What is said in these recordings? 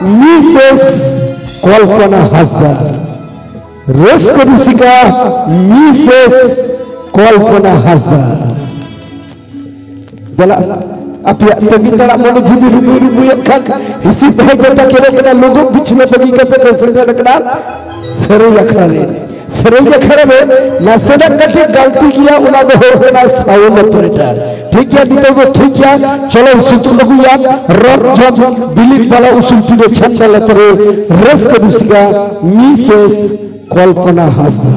Mrs कल्पना Hansda rusk Ruchika Mrs कल्पना हासदा बला apia tegi tara mono jibi rubu yakkan hisi bhai jata kere kena logo bichne bagi kate presenter kena सरे खड़े में ना सदा कटे गलती किया उना को हो ना साउंड ऑपरेटर ठीक है नितो को ठीक है चलो सुतु लगू या रॉक जब बिलिक वाला उसूल तुझे छंदा लतरे रस के दुसिका मिसेस कल्पना हासदा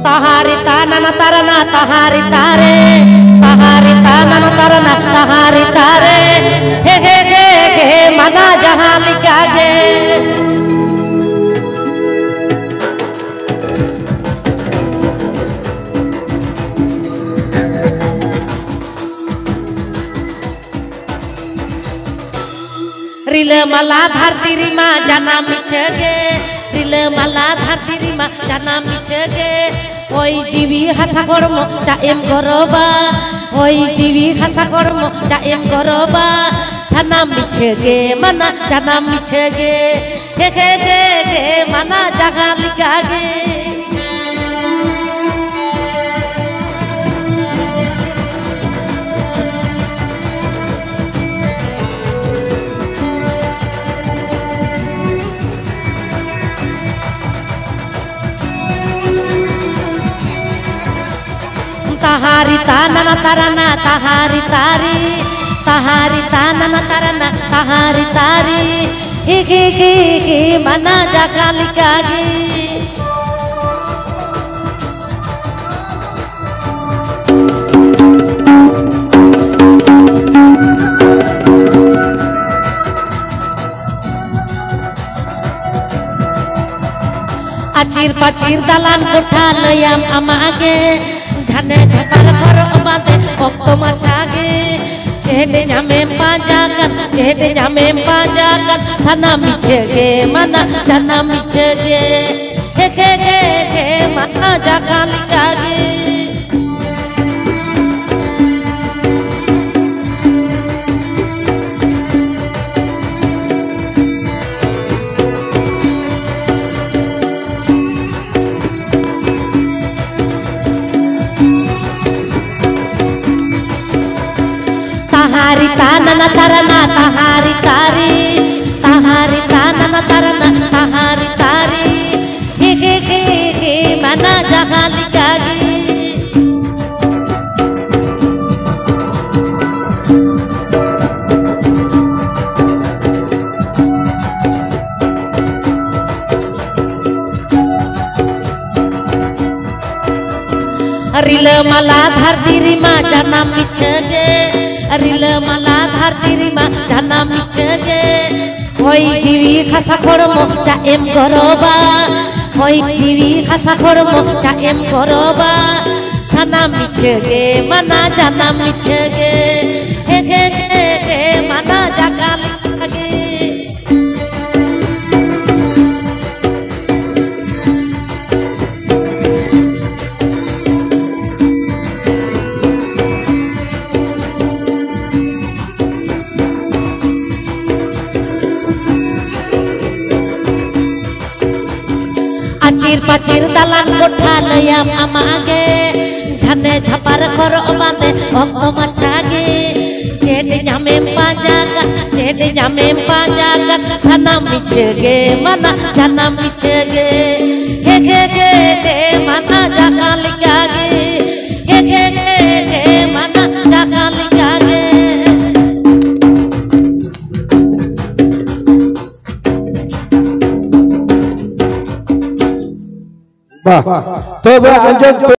तहारी ताना न तरना तहारी तारे तहारी ताना न तरना तहारी तारे हे मना जहां लिखा गे रिल मला धरती रिमा जाना मिचगे रिल मला धरती रिमा जाना मिचगे होई जीवी हासा कर्म चा एम गरबा होई जीवी हासा कर्म चा एम गरबा साना मिचगे मना जाना मिचगे हे मना जगा लिगागे तहारी ताना न तरना तहारी तारी तहारी ताना न तरना तहारी तारी हे मना जगा लिगागे अचीर पचीर दलान कोठा लयाम अमागे झने झपर घर बांधे भक्त मचागे चेहरे जामे पाजागन सना मिचगे मना जना मिचगे हे मना जगा लिगागे तहारी ताना न तरना तहारी तारी तहारी ताना न तरना तहारी तारी हे मना जगा लिगागे रिल मला धरती रिमा जाना मिचगे रिल मला धरती रिमा जाना मिचगे होई जीवी खासा खरमो चा एम करबा होई जीवी खासा खरमो चा एम करबा साना मिचगे मना जाना मिचगे हे मना जगा लिगागे अचीर पचीर दलान कोठा लयाम अमागे झने झपर घर बांधे भक्त मचागे चेहरे जामे पाजागन सना मिचगे मना जना मिचगे हे मना जगा लिगागे हे मना जगा लिगागे वाह तो